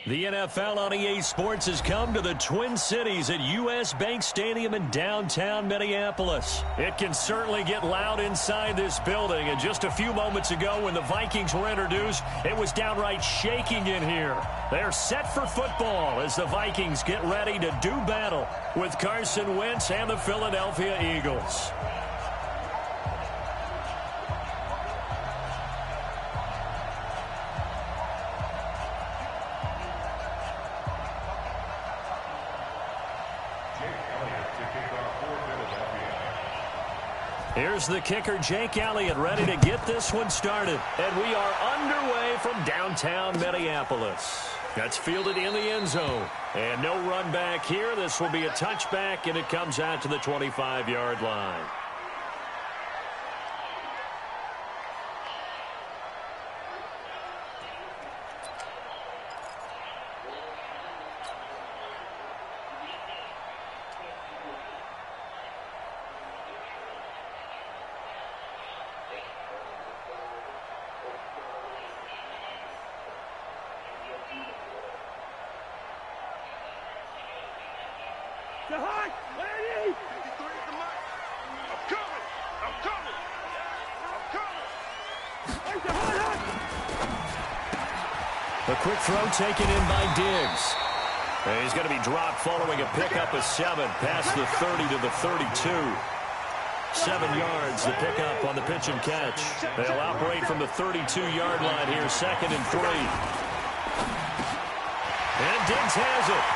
The NFL on EA Sports has come to the Twin Cities at U.S. Bank Stadium in downtown Minneapolis. It can certainly get loud inside this building, and just a few moments ago when the Vikings were introduced, it was downright shaking in here. They're set for football as the Vikings get ready to do battle with Carson Wentz and the Philadelphia Eagles. Here's the kicker, Jake Elliott, ready to get this one started. And we are underway from downtown Minneapolis. That's fielded in the end zone. And no run back here. This will be a touchback, and it comes out to the 25-yard line. A quick throw taken in by Diggs. And he's going to be dropped following a pickup of 7 past the 30 to the 32. 7 yards, the pickup on the pitch and catch. They'll operate from the 32-yard line here, 2nd and 3. And Diggs has it.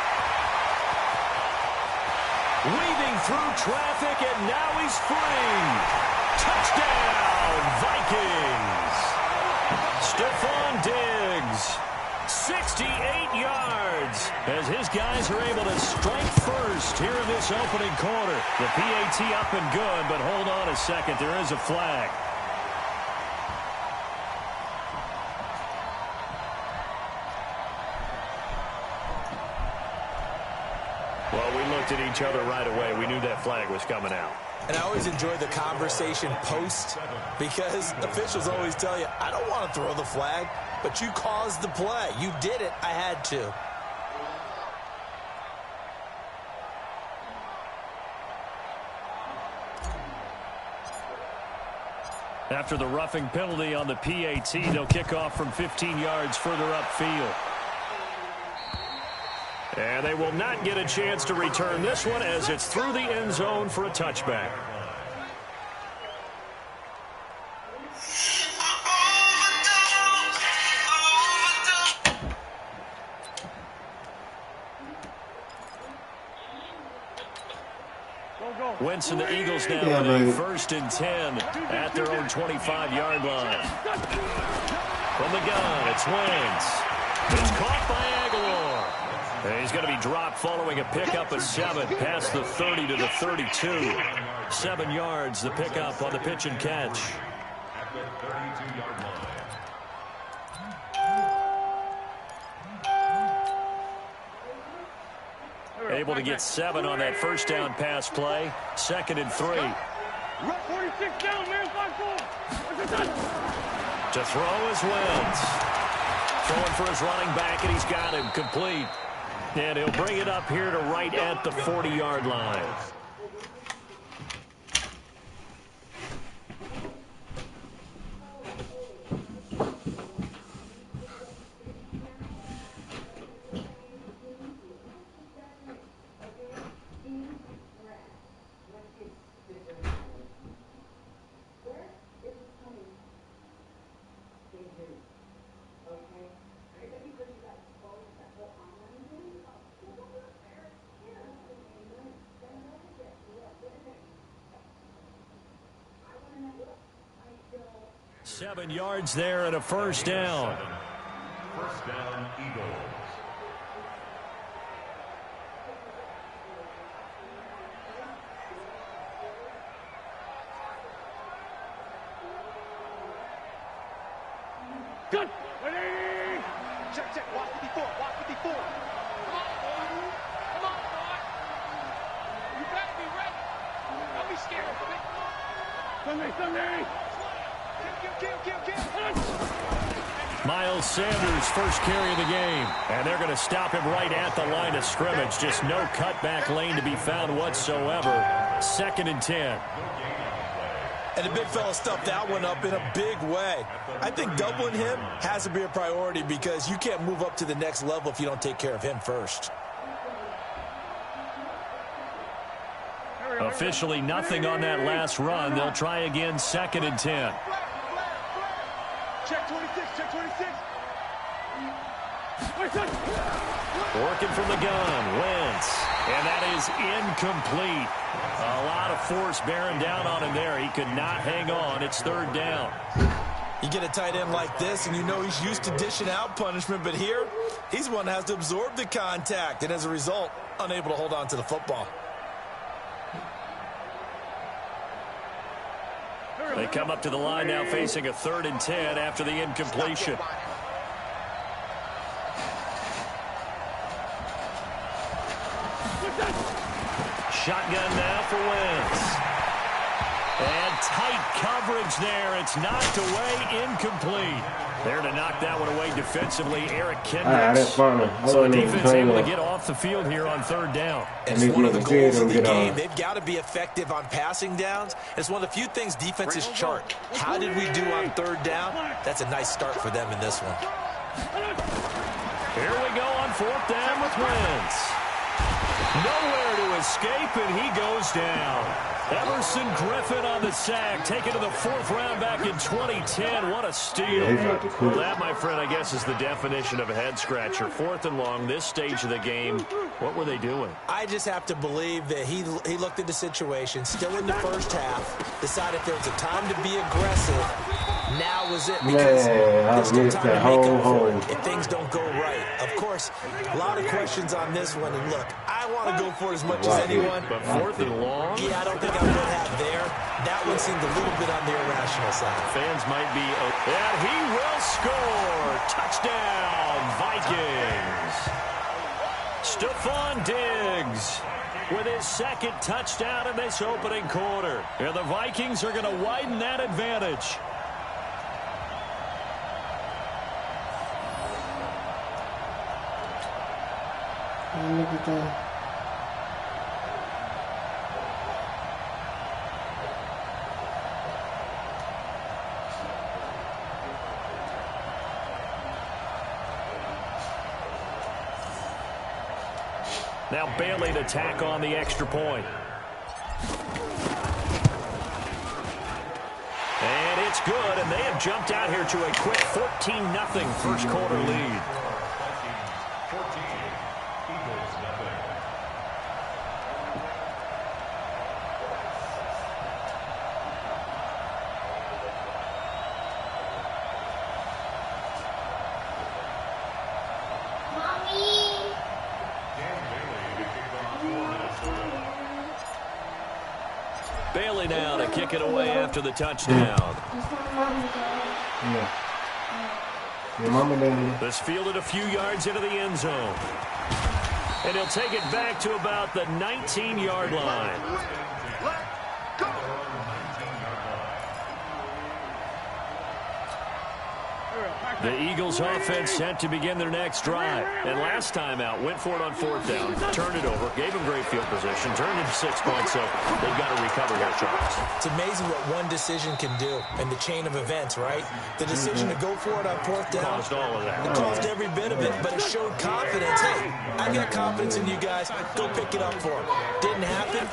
Weaving through traffic, and now he's free. Touchdown, Vikings. Stephon Diggs. 68 yards as his guys are able to strike first here in this opening quarter. The PAT up and good, but hold on a second. There is a flag. Well, we looked at each other right away. We knew that flag was coming out. And I always enjoy the conversation post because officials always tell you, I don't want to throw the flag, but you caused the play. You did it. I had to. After the roughing penalty on the PAT, they'll kick off from 15 yards further upfield. And they will not get a chance to return this one as it's through the end zone for a touchback. Wentz and the Eagles now running 1st and 10 at their own 25-yard line. From the gun, it's Wentz. It's caught by Aguilar. And he's going to be dropped following a pickup of 7 past the 30 to the 32. 7 yards, the pickup on the pitch and catch. Able to get 7 on that first down pass play. 2nd and 3. 46 down, man. 5-4. To throw is Wentz. Throwing for his running back, and he's got him complete. And he'll bring it up here to right at the 40-yard line. Seven yards there and a first down. First down, Eagles. Good. Ready. Check, check. Watch 54. Watch 54. Come on, boy. Come on, boy. You better be ready. Don't be scared of it. Miles Sanders' first carry of the game. And they're going to stop him right at the line of scrimmage. Just no cutback lane to be found whatsoever. 2nd and 10. And the big fella stuffed that one up in a big way. I think doubling him has to be a priority because you can't move up to the next level if you don't take care of him first. Officially nothing on that last run. They'll try again, 2nd and 10. Check 26, check 26. Working from the gun, Wentz. And that is incomplete. A lot of force bearing down on him there. He could not hang on. It's 3rd down. You get a tight end like this, and you know he's used to dishing out punishment, but here, he's one that has to absorb the contact, and as a result, unable to hold on to the football. They come up to the line now facing a 3rd and 10 after the incompletion. Shotgun now for Wentz. And tight coverage there. It's knocked away, incomplete. There to knock that one away defensively, Eric Kendricks. So the defense able to get off the field here on 3rd down. It's one of the goals of the game. They've got to be effective on passing downs. It's one of the few things defenses chart. How did we do on 3rd down? That's a nice start for them in this one. Here we go on 4th down with Wentz. Nowhere to escape, and he goes down. Emerson Griffin on the sack, taken to the 4th round back in 2010. What a steal. Well, that, my friend, I guess is the definition of a head-scratcher. 4th and long, this stage of the game. What were they doing? I just have to believe that he looked at the situation, still in the first half, decided there was a time to be aggressive. Now was it, because there's still time to make up for it if things don't go right. Of course, a lot of questions on this one, and look, I want to go for it as much as anyone. But 4th and long? Yeah, I don't think I would have there. That one seemed a little bit on the irrational side. Fans might be, and he will score. Touchdown, Vikings. Stephon Diggs with his 2nd touchdown in this opening quarter. And the Vikings are going to widen that advantage. Look at that. Now Bailey to tack on the extra point. And it's good, and they have jumped out here to a quick 14-0 first quarter lead. Bailey now to kick it away after the touchdown. This fielded a few yards into the end zone. And he'll take it back to about the 19-yard line. The Eagles offense set to begin their next drive. And last time out, went for it on 4th down, turned it over, gave them great field position, turned into 6 points, so they've got to recover their Charles. It's amazing what one decision can do in the chain of events, right? The decision to go for it on 4th down. Caused all of that. It caused every bit of it, but it showed confidence. Hey, I got confidence in you guys. Go pick it up for them. Didn't happen.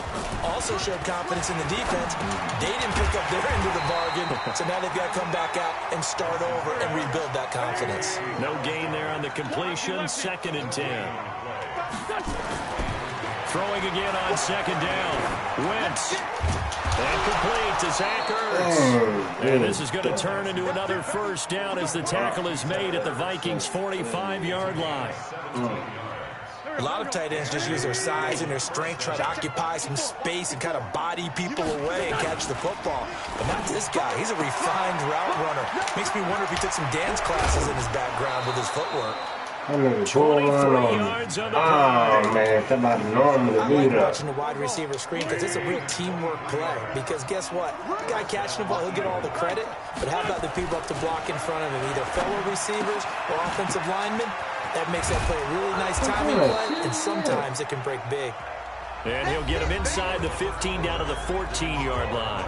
Also showed confidence in the defense. They didn't pick up their end of the bargain, so now they've got to come back out and start over and rebuild that confidence. No gain there on the completion. 2nd and 10. Throwing again on 2nd down. Wentz. And complete to Zach Ertz. And this is going to turn into another 1st down as the tackle is made at the Vikings' 45-yard line. A lot of tight ends just use their size and their strength, try to occupy some space and kind of body people away and catch the football. But not this guy. He's a refined route runner. Makes me wonder if he took some dance classes in his background with his footwork. 24 yards on the play. Oh, man, that about normally I do like that. watching the wide receiver screen because it's a real teamwork play. Because guess what? The guy catching the ball, he'll get all the credit. But how about the people up to block in front of him, either fellow receivers or offensive linemen? That makes that play a really nice timing play, and sometimes it can break big. And he'll get him inside the 15 down to the 14-yard line.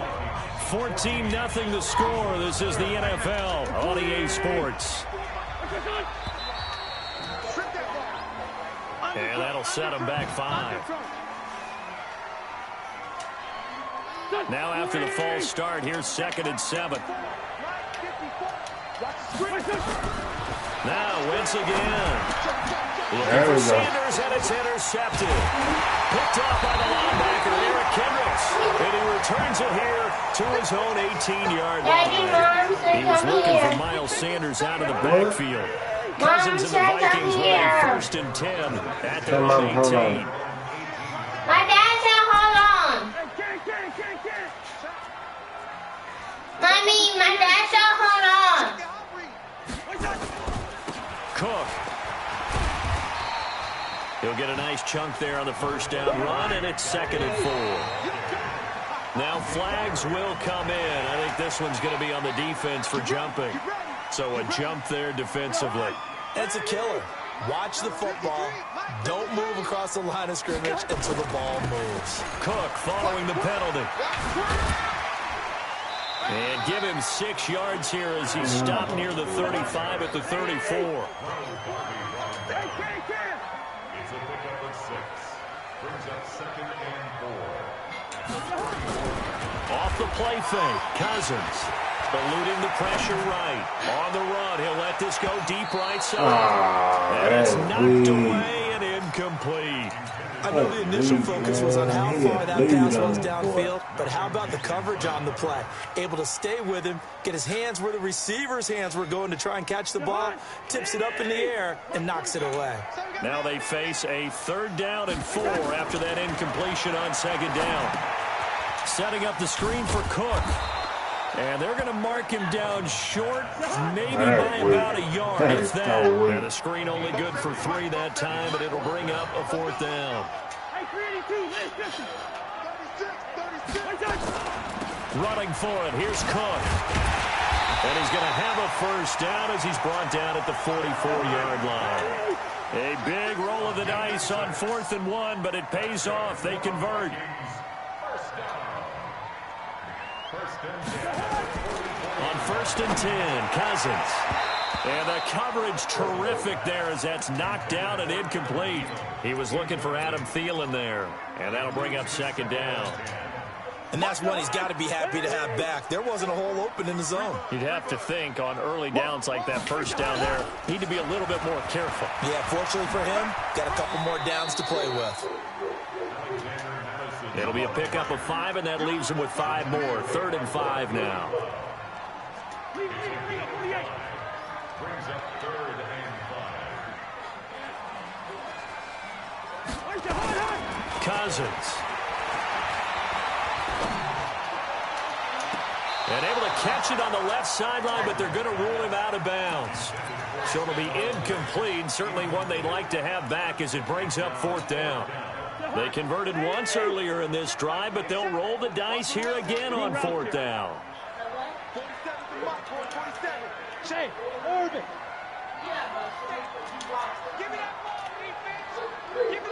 14-0 the score. This is the NFL on EA Sports. And that'll set him back 5. Now after the false start, here's 2nd and 7. Now Wentz again. Looking for Sanders, and it's intercepted. Picked off by the linebacker, Eric Kendricks. And he returns it here to his own 18-yard line. He was looking for Miles Sanders out of the backfield. Cousins and the Vikings with a 1st and 10 at their own 18. My dad said hold on. Mommy, my dad said hold on. Cook. He'll get a nice chunk there on the 1st down run, and it's 2nd and 4. Now flags will come in. I think this one's going to be on the defense for jumping. So a jump there defensively. That's a killer. Watch the football. Don't move across the line of scrimmage until the ball moves. Cook following the penalty. And give him 6 yards here as he stopped near the 35 at the 34. It's a pickup of 6. Brings up 2nd and 4. Off the play fake, Cousins. Eluding the pressure right. On the run, he'll let this go deep right side. And it's knocked away and incomplete. I know the initial focus was on how far that pass was downfield, but how about the coverage on the play? Able to stay with him, get his hands where the receiver's hands were going to try and catch the ball, tips it up in the air, and knocks it away. Now they face a 3rd down and 4 after that incompletion on 2nd down. Setting up the screen for Cook. And they're going to mark him down short, maybe by about a yard, if that. And the screen only good for 3 that time, but it'll bring up a 4th down. Running for it, here's Cook. And he's going to have a 1st down as he's brought down at the 44-yard line. A big roll of the dice on 4th and 1, but it pays off. They convert. On 1st and 10, Cousins. And the coverage terrific there as that's knocked down and incomplete. He was looking for Adam Thielen there. And that'll bring up 2nd down. And that's one he's got to be happy to have back. There wasn't a hole open in the zone. You'd have to think on early downs like that 1st down there, need to be a little bit more careful. Yeah, fortunately for him, got a couple more downs to play with. It'll be a pickup of 5, and that leaves him with 5 more. 3rd and 5 now. Brings up 3rd and 5. Cousins. And able to catch it on the left sideline, but they're going to rule him out of bounds. So it'll be incomplete, certainly one they'd like to have back as it brings up 4th down. They converted once earlier in this drive, but they'll roll the dice here again on 4th down. 47. Shane, Urban. Give me that ball, defense. Give me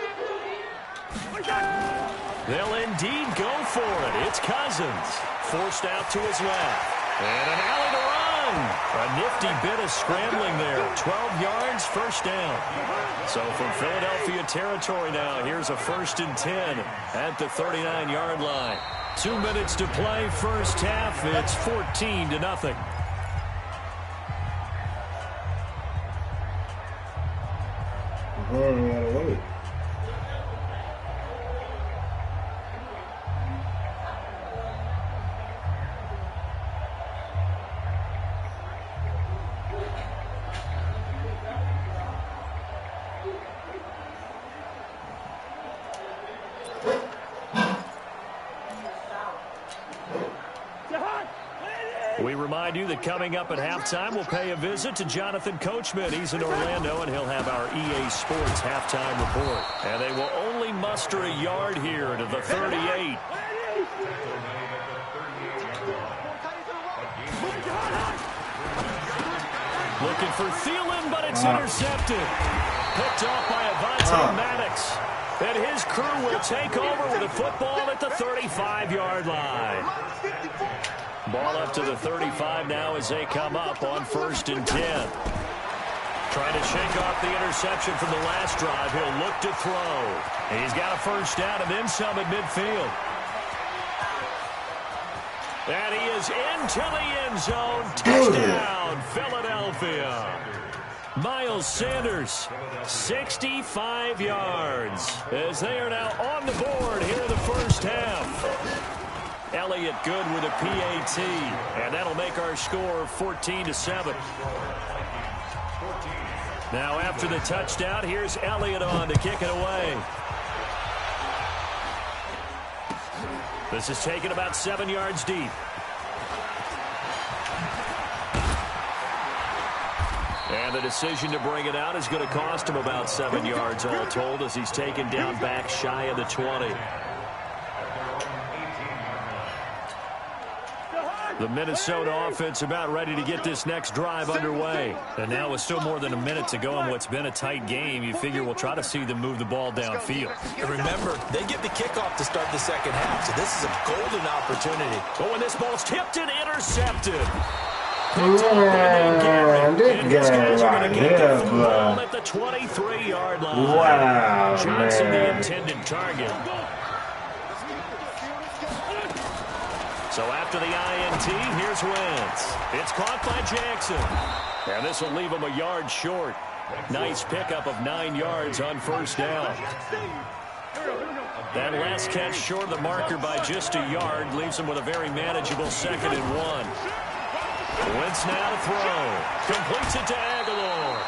that ball. They'll indeed go for it. It's Cousins. Forced out to his left. And an alley to run. A nifty bit of scrambling there. 12 yards, 1st down. So from Philadelphia territory now, here's a 1st and 10 at the 39-yard line. 2 minutes to play, 1st half. It's 14-0. We remind you that coming up at halftime, we'll pay a visit to Jonathan Coachman. He's in Orlando, and he'll have our EA Sports halftime report. And they will only muster a yard here to the 38. Looking for Thielen, but it's intercepted. Picked off by Avonte Maddox. And his crew will take over with the football at the 35-yard line. Ball up to the 35 now as they come up on 1st and 10. Trying to shake off the interception from the last drive. He'll look to throw. He's got a first down and then some at midfield. And he is into the end zone. Touchdown, Philadelphia. Miles Sanders, 65 yards, as they are now on the board here in the first half. Elliott good with a PAT, and that'll make our score 14-7. Now after the touchdown, here's Elliott on to kick it away. This is taken about 7 yards deep. And the decision to bring it out is going to cost him about 7 yards all told as he's taken down back shy of the 20. The Minnesota offense about ready to get this next drive underway. And now with still more than a minute to go in what's been a tight game, you figure we'll try to see them move the ball downfield. And remember, they get the kickoff to start the second half, so this is a golden opportunity. Oh, and this ball's tipped and intercepted. Man, this guy right here, bro. At the 23-yard line. Wow, Johnson, man. the intended target. So after the INT, here's Wentz. It's caught by Jackson. And this will leave him a yard short. Nice pickup of 9 yards on first down. That last catch short of the marker by just a yard leaves him with a very manageable 2nd and 1. Wentz now to throw. Completes it to Aguilar.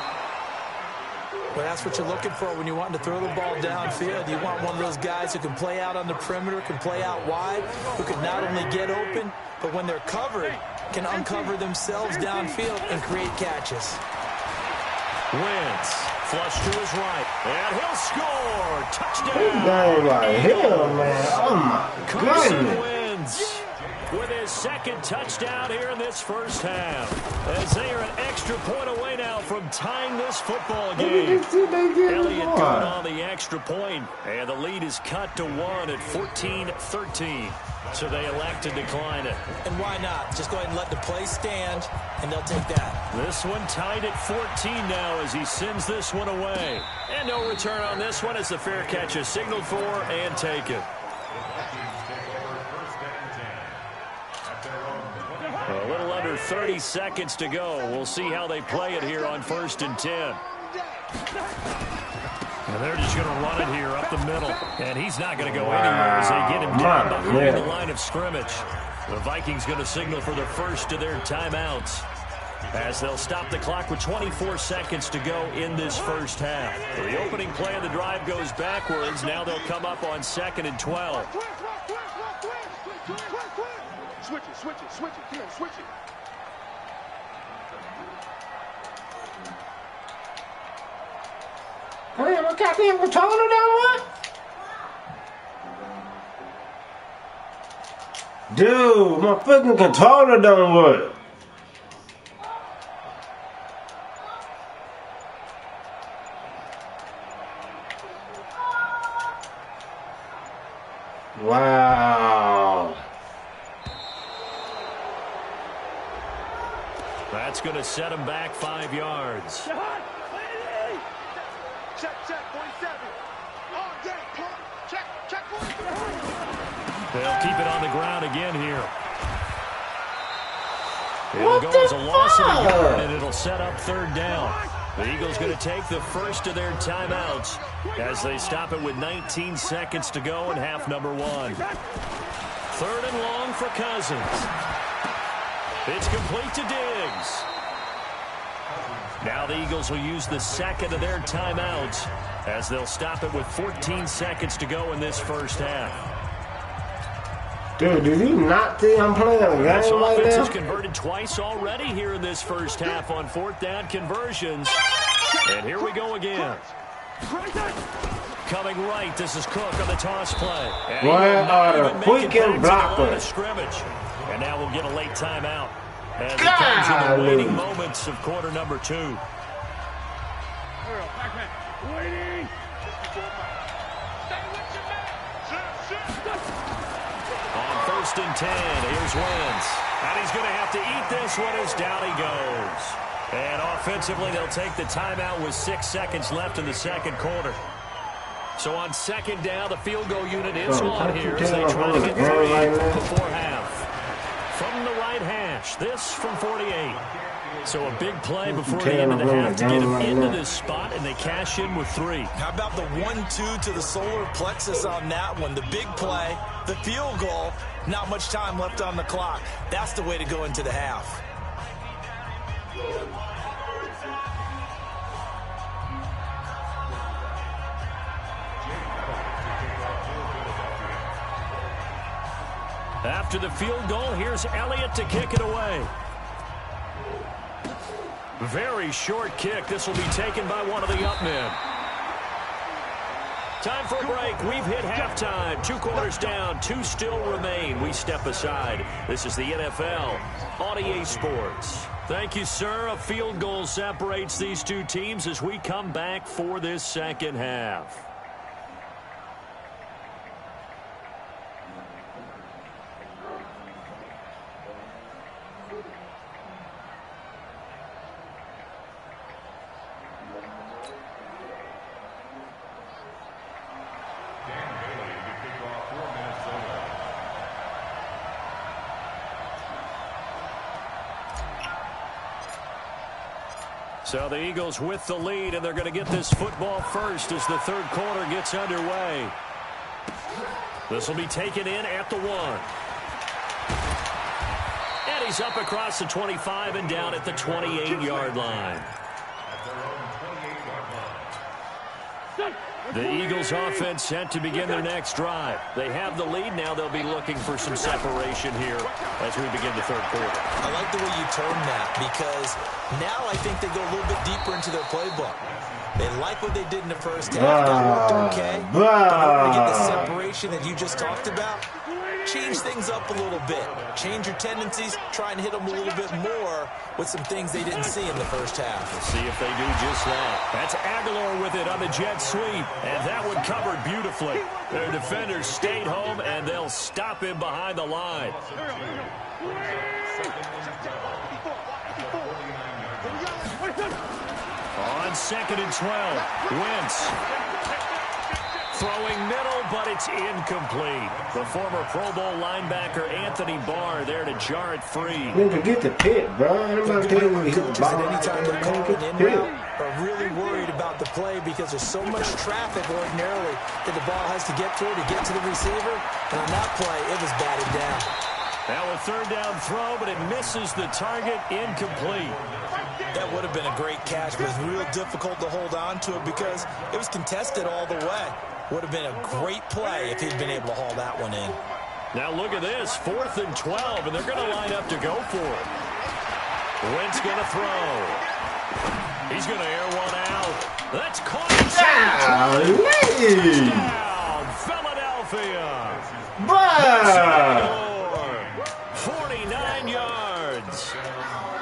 Well, that's what you're looking for when you want to throw the ball downfield. You want one of those guys who can play out on the perimeter, can play out wide, who can not only get open, but when they're covered, can uncover themselves downfield and create catches. Wentz, flush to his right, and he'll score. Touchdown. This guy right here, man. Oh, my Carson goodness. Wentz with his 2nd touchdown here in this first half. As they are an extra point away now from tying this football game. Elliott going on the extra point, and the lead is cut to 1 at 14-13. So they elect to decline it. And why not? Just go ahead and let the play stand, and they'll take that. This one tied at 14 now as he sends this one away. And no return on this one as the fair catch is signaled for and taken. A little under 30 seconds to go. We'll see how they play it here on 1st and 10. And they're just going to run it here up the middle. And he's not going to go anywhere as they get him down behind the line of scrimmage. The Vikings going to signal for the first of their timeouts as they'll stop the clock with 24 seconds to go in this first half. The opening play of the drive goes backwards. Now they'll come up on 2nd and 12. Switch it, switch it, switch it, Kim, switch it. Hey, my goddamn controller done what? Dude, my fucking controller done what? Wow. That's going to set him back 5 yards. Check, 47. All day, check, 47. They'll keep it on the ground again here. It'll go as a loss of a yard, and it'll set up 3rd down. The Eagles going to take the first of their timeouts as they stop it with 19 seconds to go in half number 1. 3rd and long for Cousins. It's complete to Diggs. Now the Eagles will use the 2nd of their timeouts as they'll stop it with 14 seconds to go in this first half. Dude, did you not think I'm playing a game This like offense that? has converted twice already here in this first half on fourth down conversions. And here we go again. Coming right, this is Cook on the toss play. And Where are the freaking blockers? Scrimmage. And now we'll get a late timeout as it comes in the waning moments of quarter number 2. Waiting. On first and 10, here's Wentz. And he's going to have to eat this one as down he goes. And offensively, they'll take the timeout with 6 seconds left in the second quarter. So on second down, the field goal unit is on here as they try to get 3 before half. From the right hash, this from 48. So a big play before the end of the half to get them into this spot, and they cash in with 3. How about the 1-2 to the solar plexus on that one? The big play, the field goal, not much time left on the clock. That's the way to go into the half. After the field goal, here's Elliott to kick it away. Very short kick. This will be taken by one of the up men. Time for a break. We've hit halftime. 2 quarters down. 2 still remain. We step aside. This is the NFL on EA Sports. Thank you, sir. A field goal separates these 2 teams as we come back for this second half. So the Eagles with the lead, and they're going to get this football first as the third quarter gets underway. This will be taken in at the 1. And he's up across the 25 and down at the 28-yard line. The Eagles offense set to begin their next drive. They have the lead now. They'll be looking for some separation here as we begin the third quarter. I like the way you term that because now I think they go a little bit deeper into their playbook. They like what they did in the first half. That worked okay. But in order to get the separation that you just talked about, change things up a little bit. Change your tendencies. Try and hit them a little bit more with some things they didn't see in the first half. We'll see if they do just that. That's Aguilar with it on the jet sweep. And that one covered beautifully. Their defenders stayed home, and they'll stop him behind the line. On second and 12, Wentz. Throwing middle, but it's incomplete. The former Pro Bowl linebacker Anthony Barr there to jar it free. Nigga, get the pit, bro. I'm not telling you hit the ball. Anytime they call an in-route, are really worried about the play because there's so much traffic ordinarily that the ball has to get through to get to the receiver. And on that play, it was batted down. Now a third down throw, but it misses the target, incomplete. That would have been a great catch, but it was real difficult to hold on to it because it was contested all the way. Would have been a great play if he'd been able to haul that one in. Now look at this, 4th and 12, and they're going to line up to go for it. Wentz going to throw. He's going to air one out. That's caught. Down, Philadelphia. 49 yards.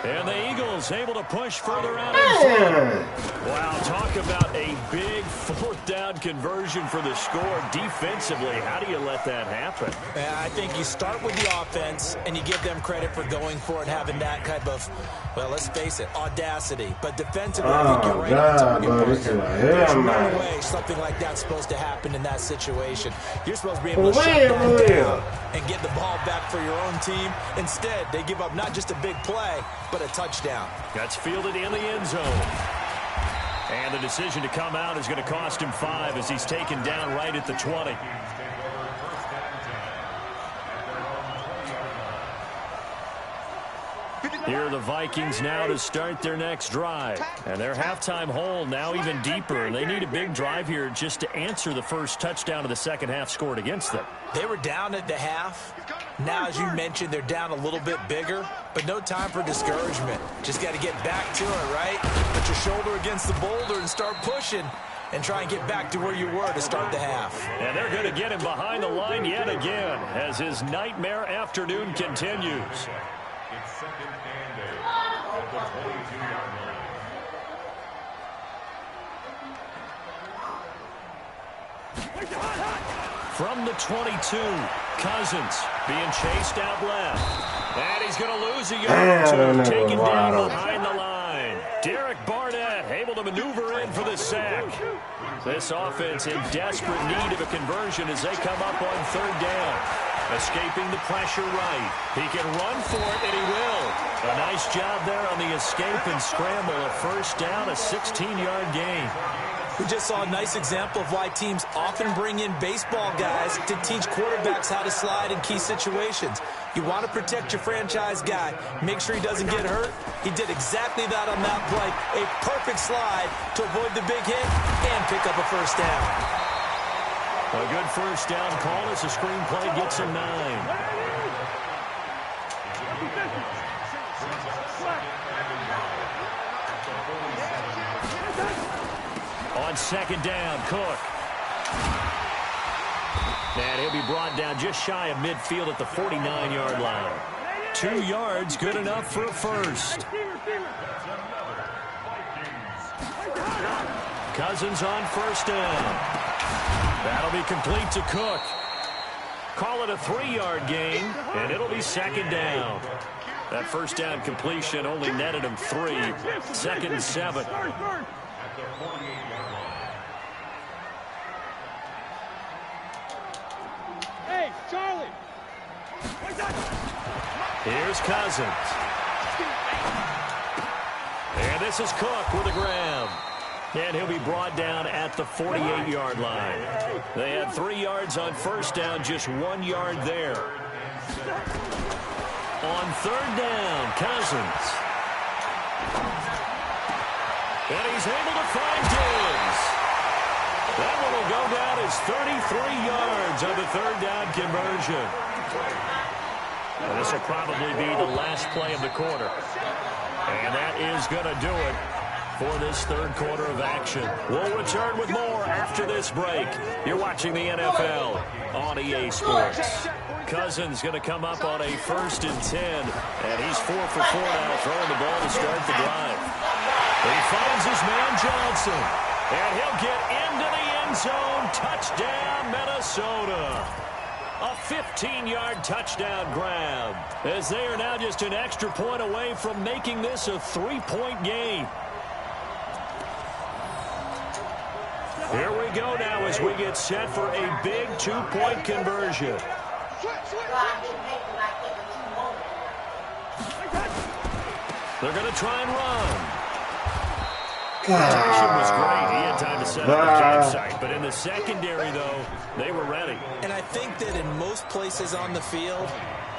And the Eagles able to push further out in front. Wow, talk about a big 4th down conversion for the score. Defensively, how do you let that happen? I think you start with the offense, and you give them credit for going for it, having that type of, well, let's face it, audacity. But defensively, I think you're right on target. There's no way something like that's supposed to happen in that situation. You're supposed to be able to shut that down and get the ball back for your own team. Instead, they give up not just a big play, but a touchdown. That's fielded in the end zone. And the decision to come out is going to cost him 5 as he's taken down right at the 20. Here are the Vikings now to start their next drive. And their halftime hole now even deeper. They need a big drive here just to answer the first touchdown of the second half scored against them. They were down at the half. Now, as you mentioned, they're down a little bit bigger, but no time for discouragement. Just got to get back to it, right? Put your shoulder against the boulder and start pushing and try and get back to where you were to start the half. And they're going to get him behind the line yet again as his nightmare afternoon continues. It's second and 8 at the 22-yard line. From the 22, Cousins being chased out left. And he's going to lose a yard or two, taken down behind the line. Derek Barnett able to maneuver in for the sack. This offense in desperate need of a conversion as they come up on third down. Escaping the pressure right. He can run for it, and he will. A nice job there on the escape and scramble. A first down, a 16-yard gain. We just saw a nice example of why teams often bring in baseball guys to teach quarterbacks how to slide in key situations. You want to protect your franchise guy. Make sure he doesn't get hurt. He did exactly that on that play. A perfect slide to avoid the big hit and pick up a first down. A good first down call as the screenplay gets him 9. On second down, Cook. And he'll be brought down just shy of midfield at the 49-yard line. 2 yards, good enough for a first. Cousins on first down. That'll be complete to Cook. Call it a 3-yard gain, and it'll be second down. That first down completion only netted him 3. Second and 7. Hey, Charlie. Here's Cousins. And this is Cook with a grab. And he'll be brought down at the 48-yard line. They had 3 yards on first down, just 1 yard there. On third down, Cousins. And he's able to find Diggs. That one will go down as 33 yards on the third down conversion. And this will probably be the last play of the quarter. And that is going to do it for this third quarter of action. We'll return with more after this break. You're watching the NFL on EA Sports. Cousins going to come up on a 1st and 10. And he's 4 for 4 now, throwing the ball to start the drive. He finds his man Johnson. And he'll get into the end zone. Touchdown, Minnesota. A 15-yard touchdown grab, as they are now just an extra point away from making this a 3-point game. Here we go now as we get set for a big 2-point conversion. They're going to try and run. Protection was great. He had time to set up the campsite. But in the secondary, though, they were ready. And I think that in most places on the field,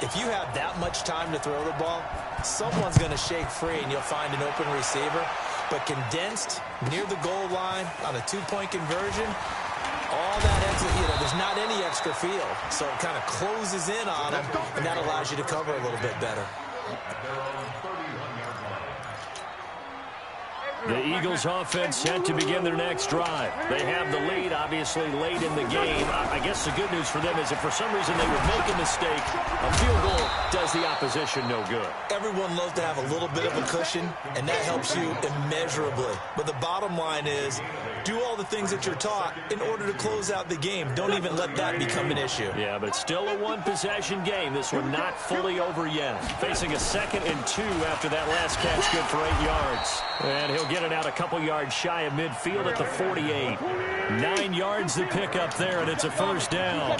if you have that much time to throw the ball, someone's going to shake free and you'll find an open receiver. But condensed near the goal line on a 2-point conversion, all that exit, there's not any extra field. So it kind of closes in on them, and that allows you to cover a little bit better. The Eagles offense set to begin their next drive. They have the lead, obviously, late in the game. I guess the good news for them is if for some reason they would make a mistake, a field goal does the opposition no good. Everyone loves to have a little bit of a cushion, and that helps you immeasurably. But the bottom line is, do all the things that you're taught in order to close out the game. Don't even let that become an issue. Yeah, but still a one-possession game. This one not fully over yet. Facing a 2nd and 2 after that last catch, good for 8 yards. And he'll get it out a couple yards shy of midfield at the 48. 9 yards to pick up there, and it's a first down.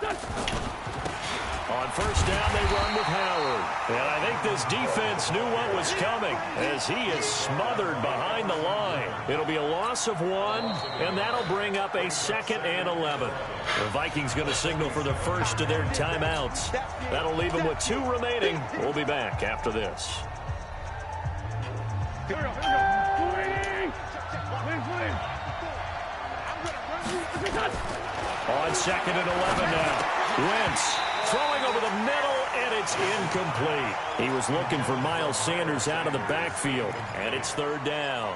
On first down, they run with Howard. And I think this defense knew what was coming as he is smothered behind the line. It'll be a loss of 1, and that'll bring up a 2nd and 11. The Vikings going to signal for the first of their timeouts. That'll leave them with 2 remaining. We'll be back after this. On 2nd and 11 now. Wentz throwing over the middle, and it's incomplete. He was looking for Miles Sanders out of the backfield, and it's 3rd down.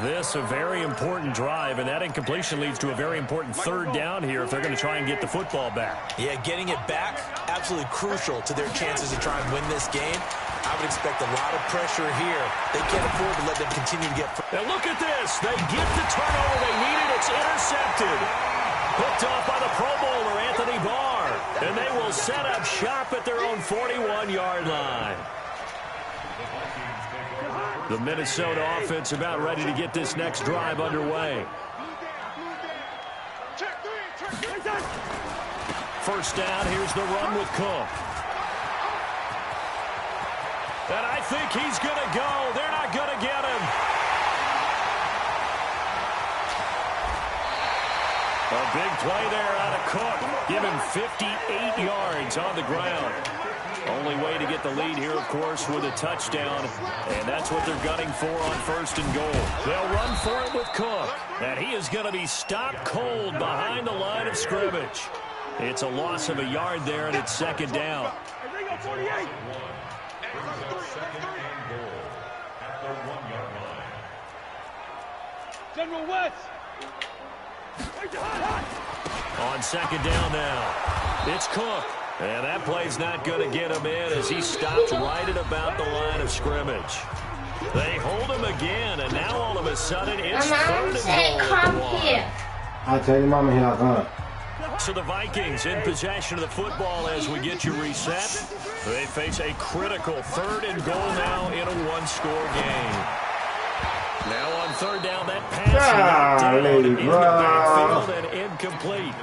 This a very important drive, and that incompletion leads to a very important 3rd down here if they're going to try and get the football back. Yeah, getting it back, absolutely crucial to their chances to try and win this game. I would expect a lot of pressure here. They can't afford to let them continue to get... And look at this. They get the turnover they needed. It's intercepted. Picked off by the Pro Bowler, Anthony Barr. And they will set up shop at their own 41-yard line. The Minnesota offense about ready to get this next drive underway. First down, here's the run with Cook. And I think he's going to go. They're not going to get him. A big play there out of Cook. Give him 58 yards on the ground. Only way to get the lead here, of course, with a touchdown. And that's what they're gunning for on 1st and goal. They'll run for it with Cook. And he is going to be stopped cold behind the line of scrimmage. It's a loss of a yard there, and it's 2nd down. General West. On 2nd down now, it's Cook. And that play's not going to get him in as he stopped right at about the line of scrimmage. They hold him again, and now all of a sudden it's 3rd and goal at the 1. I tell you, Mama, here I come. So the Vikings in possession of the football as we get you reset. They face a critical 3rd and goal now in a 1-score game. Now on 3rd down, that pass down in the backfield and incomplete.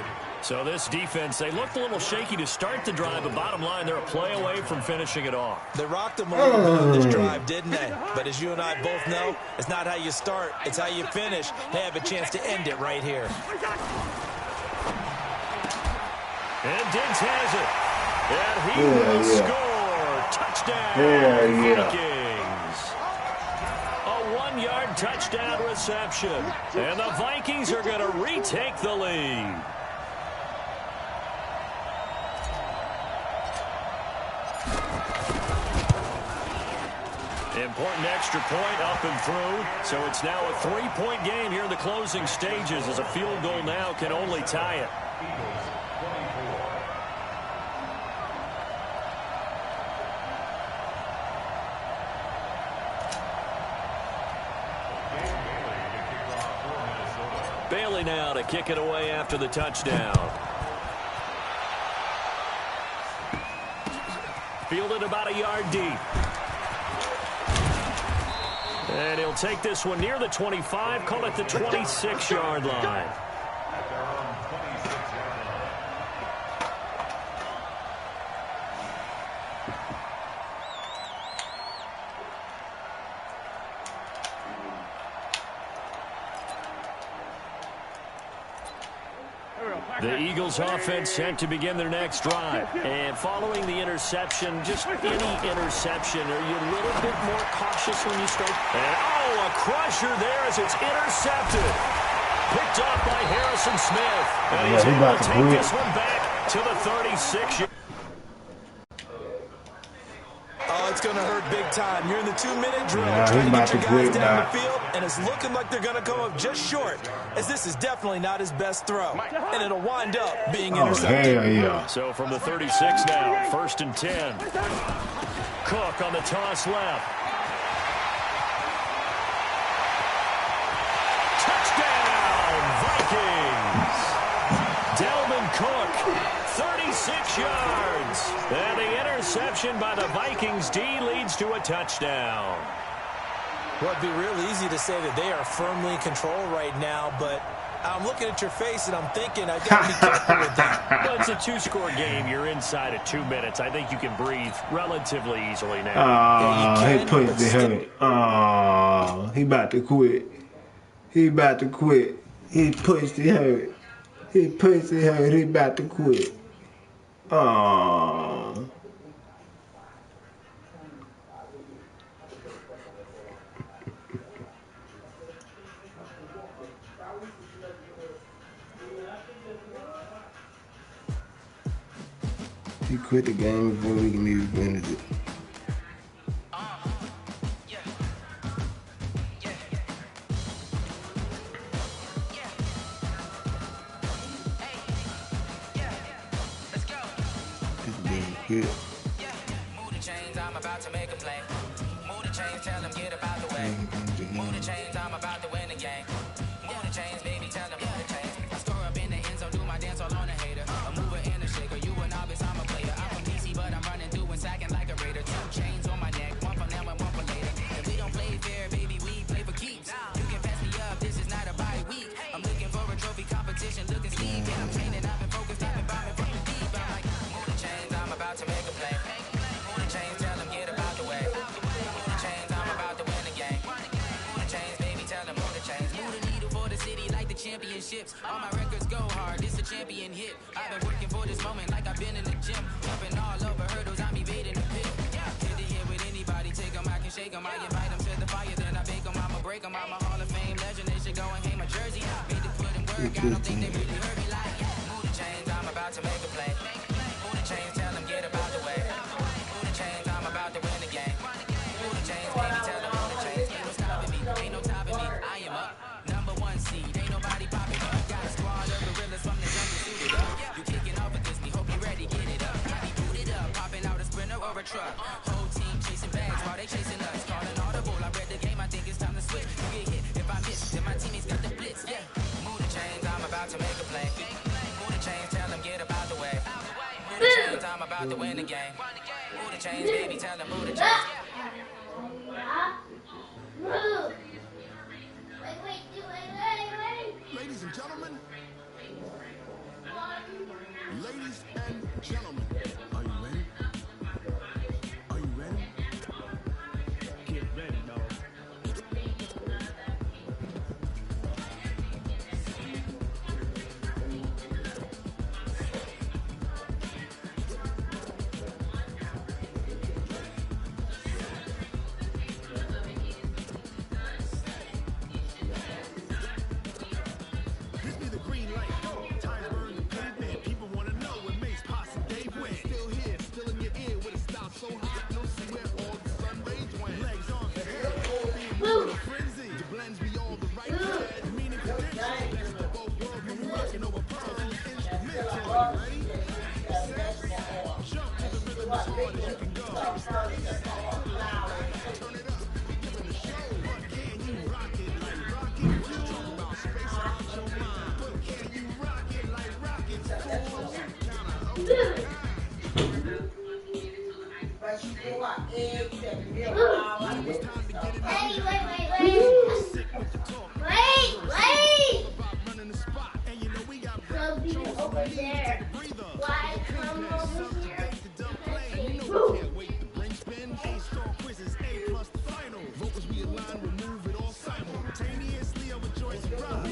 So this defense, they looked a little shaky to start the drive, but bottom line, they're a play away from finishing it off. They rocked them a little bit on this drive, didn't they? But as you and I both know, it's not how you start, it's how you finish. They have a chance to end it right here. And Diggs has it. And he will score. Touchdown, Vikings. A 1-yard touchdown reception. And the Vikings are going to retake the lead. Important extra point up and through. So it's now a 3-point game here in the closing stages as a field goal now can only tie it. Bailey now to kick it away after the touchdown. Fielded about a yard deep. And he'll take this one near the 25, call it the 26-yard line. The Eagles offense set to begin their next drive. And following the interception, just any interception, are you a little bit more cautious when you start? And oh, a crusher there as it's intercepted. Picked off by Harrison Smith. And he's able to take this one back to the 36. Oh, it's going to hurt big time. You're in the 2-minute drill, trying to get your guys down the field, and it's looking like they're going to come up just short, as this is definitely not his best throw, and it'll wind up being intercepted. So from the 36 now, 1st and 10. Cook on the toss left. Touchdown, Vikings! Dalvin Cook, 36 yards. And the interception by the Vikings D leads to a touchdown. Well, it'd be real easy to say that they are firmly in control right now, but I'm looking at your face and I'm thinking I got to be careful with that. Well, it's a 2-score game. You're inside of 2 minutes. I think you can breathe relatively easily now. Oh, he pussy hurt. Oh, he about to quit. He about to quit. He pussy hurt. He pussy hurt. He about to quit. Oh. He quit the game before we can even finish it. Good. Move the chains, I'm about to make a play. Move the chains, tell them get up out the way. Move the chains, I'm about to win the game. Move the chains, baby, tell them move the chains. I score up in the end zone, do my dance all on a hater. A mover and a shaker, you a novice, I'm a player. I'm from DC, but I'm running through and sacking like a raider. 2 chains on my neck, one for now and one for later. If we don't play fair, baby, we play for keeps. You can pass me up, this is not a bye week. I'm looking for a trophy competition, looking sleek. And I'm training, I've been focused, I've been bombing from the deep. I'm like, move the chains, I'm about to make a play. Move the chains, tell them get up out the way. Move the chains, I'm about to win the game. Move the chains, baby, tell them move the chains. Move the needle for the city like the championships. All my records go hard, it's a champion hit. I've been working for this moment like I've been in the gym. Jumping all over hurdles, I'm evading the pit. Hit the hit with anybody, take them, I can shake them. I invite them to the fire, then I bake them. I'ma break them, I'm a Hall of Fame legend. They should go and hang my jersey. Made to put in work, I don't think they really heard me like, move the chains, I'm about to make a play. Move the chains, tell them get up out the way. Move the chains, I'm about to win the game. Move the chains, baby, tell them move the chains. Ain't no stopping me, ain't no topping me. I am up, #1 seed, ain't nobody popping up. Got a squad of gorillas from the jungle suited up. You kicking off with this, me hope you ready, get it up. Body booted up, popping out a sprinter or a truck. Whole team chasing bags while they chasing us. Calling audible, I read the game, I think it's time to switch. You get hit, if I miss, then my teammates got the blitz. Yeah, move the chains, I'm about to make a play. Move the chains, tell them get up out the way. Move the chains, I'm about to win the game. Move the chains, baby, tell them move the chains. Ladies and gentlemen, ladies and gentlemen, are you ready? Are you ready? Get ready, dog. This be the green light. Tires burn the pavement. People want to know where Mace, Posse, Dave went. Still here, still in your ear with a style so hot. No see where all the sun rays went. Legs on the head, being with a frenzy. The blends be all the right side, meaning credentials. Best of both worlds when we rocking over pearls and instrumental. Ready? Set, jump to the rhythm as hard as you can go. Turn it up, giving the show. But can you rock it like rocket? You talk about space out your mind. But can you rock it like rockets? Cool, kinda Wait! about running the spot. And you know we got So be over there. breather. Why come over here? The dumb plane, you know we can't wait to bring spin. A-star quizzes, A+ the final. Vocals we align, remove it all simultaneously of a choice of rock.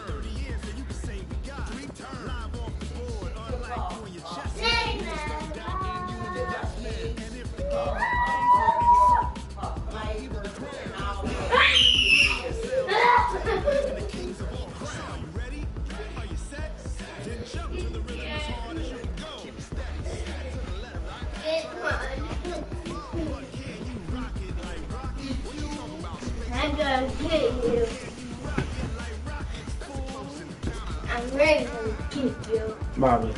30 years, so you can say we got 3 turns. Live off the board, unlike you and your chest. Start down in you and your best man. And if the game even the crown. And the kings of all crowns. Are you ready? Are you set? Then jump to the rhythm as hard as you can go. Keep it steady, to the left, right? But can you rock it like rocket? What you talking about? I'm gonna kill you. I'm ready to kill you. Bobby.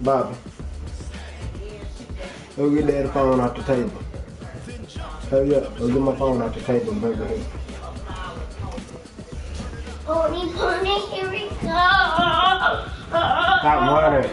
Bobby. Go get that phone off the table. Hurry up. Go get my phone off the table and bring it here. Pony, here we go. Stop running.